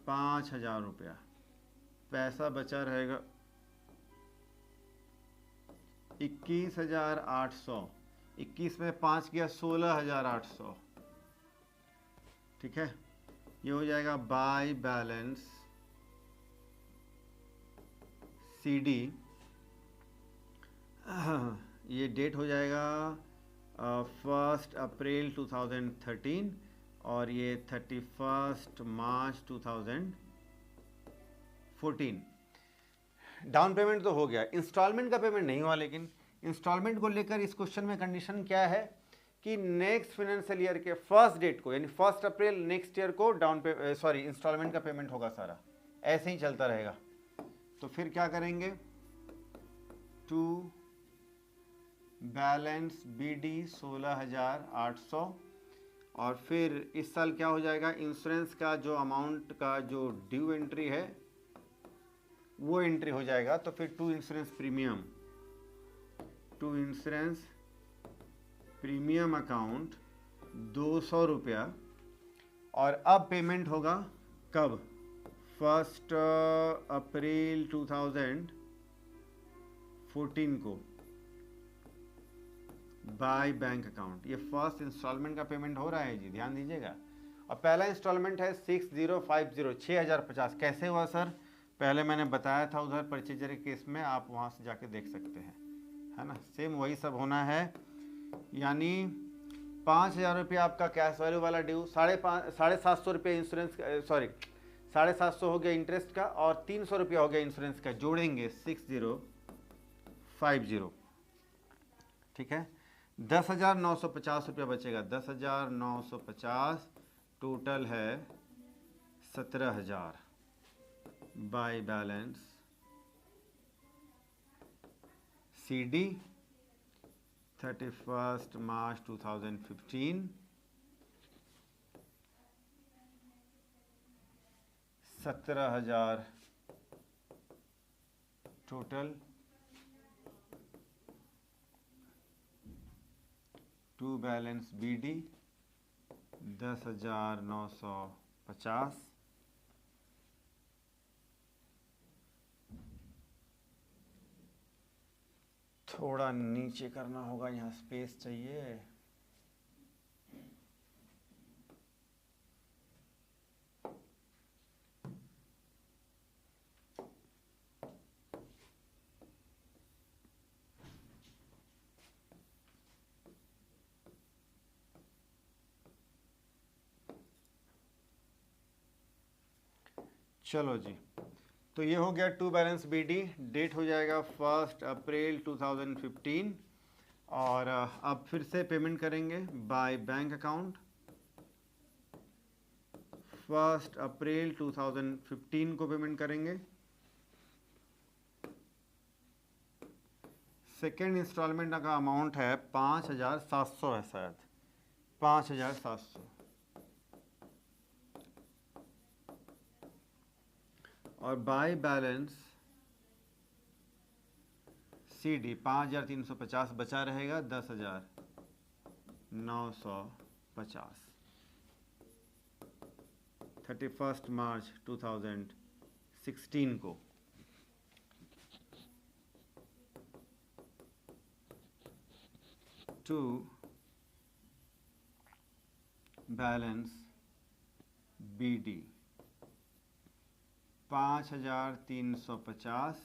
5,000 रुपया, पैसा बचा रहेगा 21,800, 21 में 5 किया 16,800, ठीक है। ये हो जाएगा बाय बैलेंस CD, ये डेट हो जाएगा 1 अप्रैल 2013 और ये 31 मार्च 2014। डाउन पेमेंट तो हो गया, इंस्टॉलमेंट का पेमेंट नहीं हुआ, लेकिन इंस्टॉलमेंट को लेकर इस क्वेश्चन में कंडीशन क्या है कि नेक्स्ट फाइनेंशियल ईयर के फर्स्ट डेट को, यानी 1 अप्रैल नेक्स्ट ईयर को इंस्टॉलमेंट का पेमेंट होगा सारा, ऐसे ही चलता रहेगा। तो फिर क्या करेंगे, टू बैलेंस BD 16,800, और फिर इस साल क्या हो जाएगा, इंश्योरेंस का जो अमाउंट का जो ड्यू एंट्री है वो एंट्री हो जाएगा। तो फिर टू इंश्योरेंस प्रीमियम अकाउंट 200 रुपया, और अब पेमेंट होगा कब, 1 अप्रैल 2014 को बाय बैंक अकाउंट। ये फर्स्ट इंस्टॉलमेंट का पेमेंट हो रहा है जी, ध्यान दीजिएगा। और पहला इंस्टॉलमेंट है 6050, 6050। कैसे हुआ सर, पहले मैंने बताया था उधर परचेजर के केस में, आप वहाँ से जाके देख सकते हैं, है ना, सेम वही सब होना है। यानी 5,000 रुपया आपका कैश वैल्यू वाला ड्यू, 750 रुपये इंश्योरेंस, 750 हो गया इंटरेस्ट का, और 300 रुपया हो गया इंश्योरेंस का, जोड़ेंगे 6050, ठीक है। 10,950 रुपया बचेगा, 10,950, टोटल है 17,000 बाय बैलेंस CD 31 मार्च 2015, 17,000 टोटल, टू बैलेंस BD 10,950, थोड़ा नीचे करना होगा, यहाँ स्पेस चाहिए। चलो जी, तो ये हो गया टू बैलेंस BD, डेट हो जाएगा 1 अप्रैल 2015, और अब फिर से पेमेंट करेंगे बाय बैंक अकाउंट। 1 अप्रैल 2015 को पेमेंट करेंगे। सेकेंड इंस्टॉलमेंट का अमाउंट है 5,700 है शायद, 5,700, और बाय बैलेंस CD 5,350 बचा रहेगा, 10,950, 31 मार्च 2016 को। टू बैलेंस BD 5,350,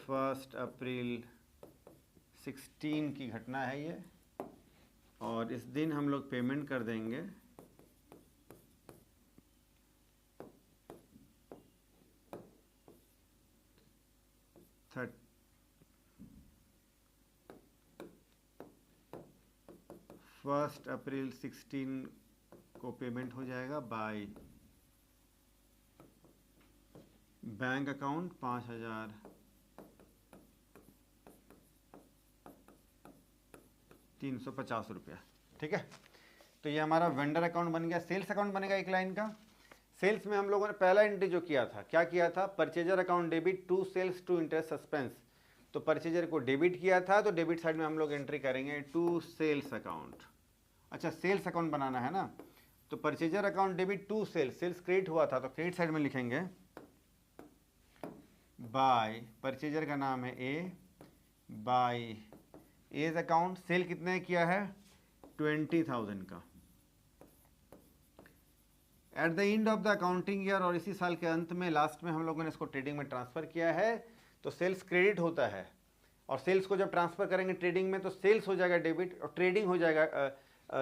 1 अप्रैल 16 की घटना है ये, और इस दिन हम लोग पेमेंट कर देंगे फर्स्ट अप्रैल 16 को पेमेंट हो जाएगा बाय बैंक अकाउंट 5,000 350 रुपया। ठीक है, तो ये हमारा वेंडर अकाउंट बन गया। सेल्स अकाउंट बनेगा एक लाइन का। सेल्स में हम लोगों ने पहला एंट्री जो किया था, क्या किया था, purchaser account debit to sales to interest suspense. तो परचेजर को डेबिट किया था, तो डेबिट साइड में हम लोग एंट्री करेंगे टू सेल्स अकाउंट। अच्छा, सेल्स अकाउंट बनाना है ना, तो purchaser account debit to sales, sales credit हुआ था तो क्रेडिट साइड में लिखेंगे बाय, परचेजर का नाम है ए, बाय एज अकाउंट। सेल कितने किया है, 20,000 का। Eight the end of the accounting year, और इसी साल के अंत में लास्ट में हम लोगों ने इसको ट्रेडिंग में ट्रांसफर किया है, तो सेल्स क्रेडिट होता है। और सेल्स को जब ट्रांसफर करेंगे ट्रेडिंग में, तो सेल्स हो जाएगा डेबिट और ट्रेडिंग हो जाएगा,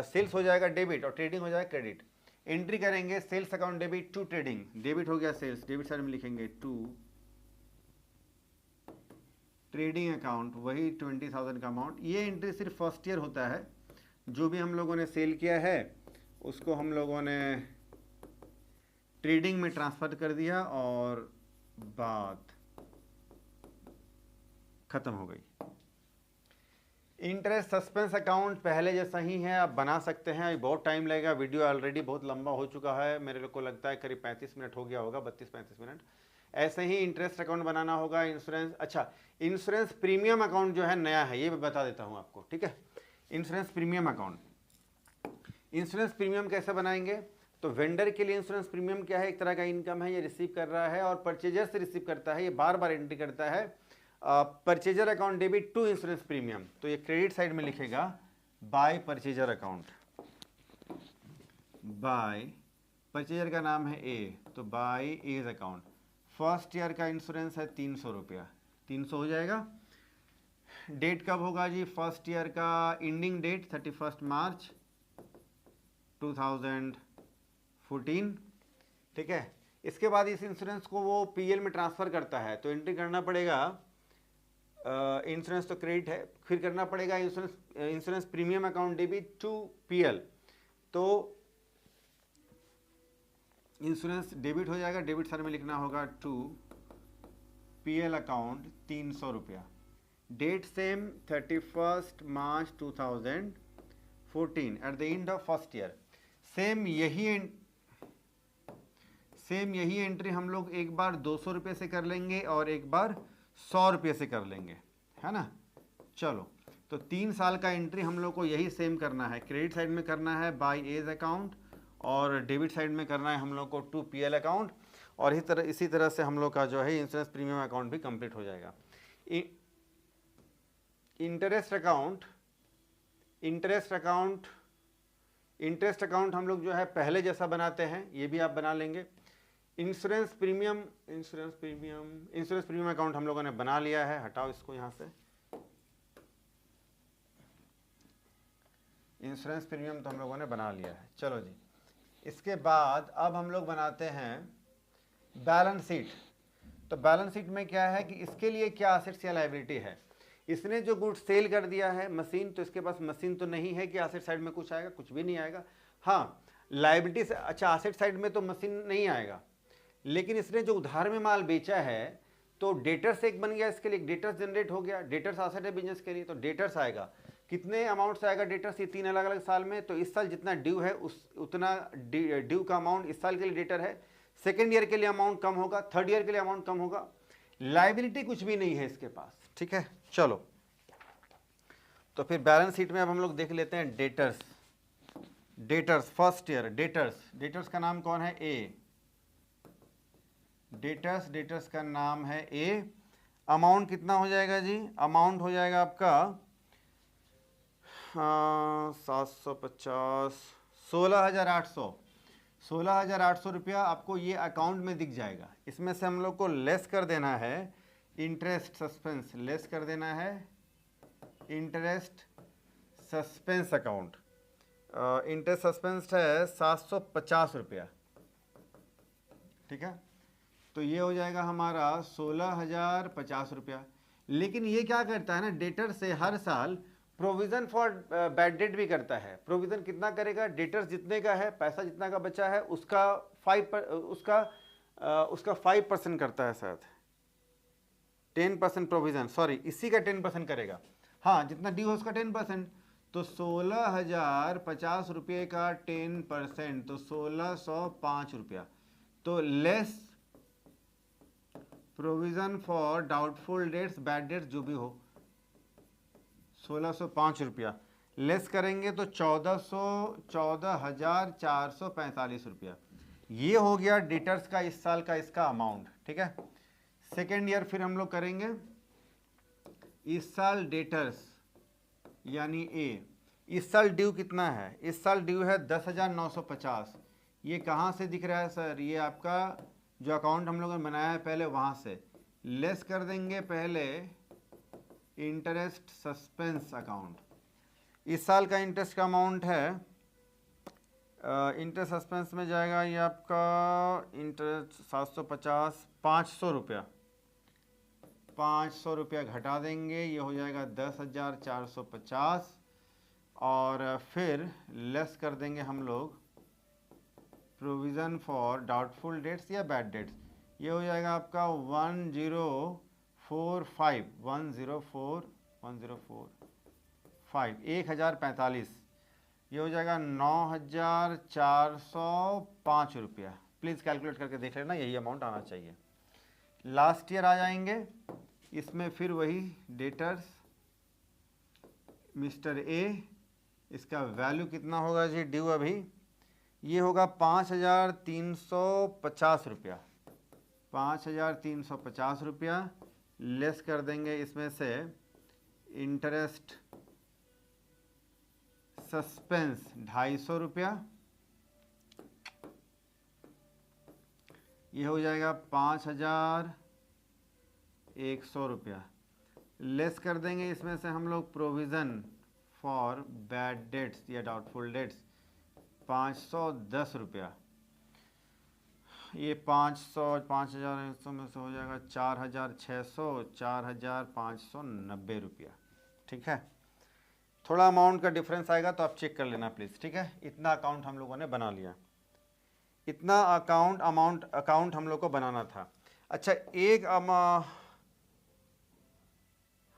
सेल्स हो जाएगा डेबिट और ट्रेडिंग हो जाएगा क्रेडिट। एंट्री करेंगे sales account debit to trading, debit हो गया सेल्स, डेबिट साइड में लिखेंगे टू ट्रेडिंग अकाउंट, वही 20,000 का अमाउंट। ये एंट्री सिर्फ फर्स्ट ईयर होता है, जो भी हम लोगों ने सेल किया है उसको हम लोगों ने ट्रेडिंग में ट्रांसफर कर दिया और बात खत्म हो गई। इंटरेस्ट सस्पेंस अकाउंट पहले जैसा ही है, आप बना सकते हैं, ये बहुत टाइम लगेगा, वीडियो ऑलरेडी बहुत लंबा हो चुका है, मेरे को लगता है करीब 35 मिनट हो गया होगा, 32-35 मिनट। ऐसे ही इंटरेस्ट अकाउंट बनाना होगा। इंश्योरेंस, अच्छा इंश्योरेंस प्रीमियम अकाउंट जो है नया है, ये मैं बता देता हूँ आपको। ठीक है, insurance premium account, insurance premium कैसे बनाएंगे, तो वेंडर के लिए इंश्योरेंस प्रीमियम क्या है, एक तरह का इनकम है, ये रिसीव कर रहा है और परचेजर से रिसीव करता है, ये बार बार एंट्री करता है। Purchaser account debit to insurance premium, तो ये क्रेडिट साइड में लिखेगा by purchaser account, by purchaser का नाम है ए, तो by A's account. First year का इंश्योरेंस है 300 रुपया, 300 हो जाएगा। डेट कब होगा जी, फर्स्ट ईयर का एंडिंग डेट 31 मार्च 2014। ठीक है, इसके बाद इस इंश्योरेंस को वो पीएल में ट्रांसफर करता है, तो एंट्री करना पड़ेगा, इंश्योरेंस तो क्रेडिट है, फिर करना पड़ेगा insurance premium account debit to PL, तो इंश्योरेंस डेबिट हो जाएगा, डेबिट साइड में लिखना होगा टू पीएल अकाउंट 300 रुपया। Date same 31 March 2014 at the end of first year. Same यही एंट्री हम लोग एक बार 200 रुपये से कर लेंगे और एक बार 100 रुपये से कर लेंगे, है ना। चलो, तो 3 साल का एंट्री हम लोग को यही सेम करना है, क्रेडिट साइड में करना है बाय एज अकाउंट और डेबिट साइड में करना है हम लोग को टू पीएल अकाउंट, और इसी तरह से हम लोग का जो है इंश्योरेंस प्रीमियम अकाउंट भी कंप्लीट हो जाएगा। इंटरेस्ट अकाउंट हम लोग जो है पहले जैसा बनाते हैं, ये भी आप बना लेंगे। इंश्योरेंस प्रीमियम अकाउंट हम लोगों ने बना लिया है, हटाओ इसको यहाँ से। इंश्योरेंस प्रीमियम तो हम लोगों ने बना लिया है। चलो जी, इसके बाद अब हम लोग बनाते हैं बैलेंस शीट। तो बैलेंस शीट में क्या है कि इसके लिए क्या असेट्स या लायबिलिटी है। इसने जो गुड्स सेल कर दिया है मशीन, तो इसके पास मशीन तो नहीं है कि असेट साइड में कुछ आएगा, कुछ भी नहीं आएगा। हाँ, लायबिलिटी से, अच्छा असेट साइड में तो मशीन नहीं आएगा, लेकिन इसने जो उधार में माल बेचा है तो डेटर्स एक बन गया, इसके लिए एक डेटर्स जनरेट हो गया। डेटर्स असेट है बिजनेस के लिए, तो डेटर्स आएगा। कितने अमाउंट से आएगा डेटर्स, ये 3 अलग अलग साल में, तो इस साल जितना ड्यू है उतना ड्यू का अमाउंट इस साल के लिए डेटर है। सेकेंड ईयर के लिए अमाउंट कम होगा, थर्ड ईयर के लिए अमाउंट कम होगा। लायबिलिटी कुछ भी नहीं है इसके पास। ठीक है, चलो तो फिर बैलेंस शीट में अब हम लोग देख लेते हैं डेटर्स फर्स्ट ईयर। डेटर्स का नाम कौन है, ए। डेटर्स का नाम है ए। अमाउंट कितना हो जाएगा जी, अमाउंट हो जाएगा आपका 750, 16,800 रुपया आपको ये अकाउंट में दिख जाएगा। इसमें से हम लोग को लेस कर देना है इंटरेस्ट सस्पेंस, लेस कर देना है interest suspense account. Interest suspense है 750 रुपया। ठीक है, तो ये हो जाएगा हमारा 16,050 रुपया। लेकिन ये क्या करता है ना, डेटर से हर साल प्रोविज़न फॉर बैड डेट भी करता है। प्रोविज़न कितना करेगा, डेटर्स जितने का है, पैसा जितना का बचा है उसका 5% करता है, शायद 10% प्रोविज़न, सॉरी इसी का 10% करेगा। हाँ, जितना ड्यू है उसका 10%, तो 16,050 रुपये का 10%, तो 1605 रुपया। तो less provision for doubtful debts, bad debts जो भी हो, 1605 रुपया लेस करेंगे तो 14,445 रुपया। ये हो गया डेटर्स का इस साल का इसका अमाउंट, ठीक है। सेकेंड ईयर फिर हम लोग करेंगे इस साल डेटर्स यानी ए। इस साल ड्यू कितना है? इस साल ड्यू है 10,950। ये कहाँ से दिख रहा है सर? ये आपका जो अकाउंट हम लोगों ने बनाया है पहले वहाँ से लेस कर देंगे पहले इंटरेस्ट सस्पेंस अकाउंट। इस साल का इंटरेस्ट का अमाउंट है, इंटरेस्ट सस्पेंस में जाएगा ये आपका इंटरेस्ट 750, 500 रुपया, 500 रुपया घटा देंगे, ये हो जाएगा 10,450। और फिर लेस कर देंगे हम लोग प्रोविज़न फॉर डाउटफुल डेट्स या बैड डेट्स, ये हो जाएगा आपका 1045, ये हो जाएगा 9,405 रुपया। प्लीज़ कैलकुलेट करके देख लेना, यही अमाउंट आना चाहिए। लास्ट ईयर आ जाएंगे, इसमें फिर वही डेटर्स मिस्टर ए, इसका वैल्यू कितना होगा जी ड्यू अभी? ये होगा 5,350 रुपया, 5,350 रुपया लेस कर देंगे इसमें से इंटरेस्ट सस्पेंस 250 रुपया, ये हो जाएगा 5,100 रुपया। लेस कर देंगे इसमें से हम लोग प्रोविज़न फॉर बैड डेट्स या डाउटफुल डेट्स 510 रुपया, ये 5,100 में से हो जाएगा 4,600, 4,590 रुपया, ठीक है। थोड़ा अमाउंट का डिफरेंस आएगा तो आप चेक कर लेना प्लीज़, ठीक है। इतना अकाउंट हम लोगों ने बना लिया, इतना अकाउंट हम लोग को बनाना था। अच्छा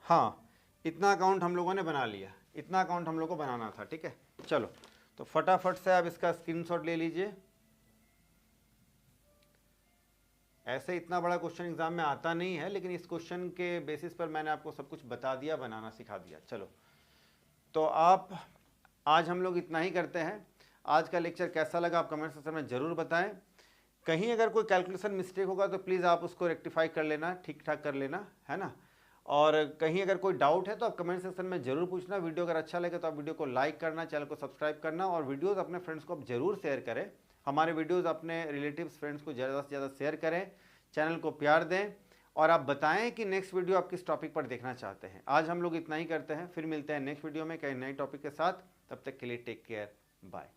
हाँ, इतना अकाउंट हम लोगों ने बना लिया, इतना अकाउंट हम लोग को बनाना था, ठीक है। चलो तो फटाफट से आप इसका स्क्रीनशॉट ले लीजिए। ऐसे इतना बड़ा क्वेश्चन एग्जाम में आता नहीं है, लेकिन इस क्वेश्चन के बेसिस पर मैंने आपको सब कुछ बता दिया, बनाना सिखा दिया। चलो तो आप आज हम लोग इतना ही करते हैं। आज का लेक्चर कैसा लगा आप कमेंट सेक्शन में ज़रूर बताएं। कहीं अगर कोई कैलकुलेशन मिस्टेक होगा तो प्लीज़ आप उसको रेक्टिफाई कर लेना, ठीक ठाक कर लेना, है ना। और कहीं अगर कोई डाउट है तो आप कमेंट सेक्शन में ज़रूर पूछना। वीडियो अगर अच्छा लगे तो आप वीडियो को लाइक करना, चैनल को सब्सक्राइब करना और वीडियोज़ अपने फ्रेंड्स को आप ज़रूर शेयर करें। हमारे वीडियोज़ अपने रिलेटिव्स फ्रेंड्स को ज़्यादा से ज़्यादा शेयर करें, चैनल को प्यार दें और आप बताएं कि नेक्स्ट वीडियो आप किस टॉपिक पर देखना चाहते हैं। आज हम लोग इतना ही करते हैं, फिर मिलते हैं नेक्स्ट वीडियो में कई नए टॉपिक के साथ। तब तक के लिए टेक केयर, बाय।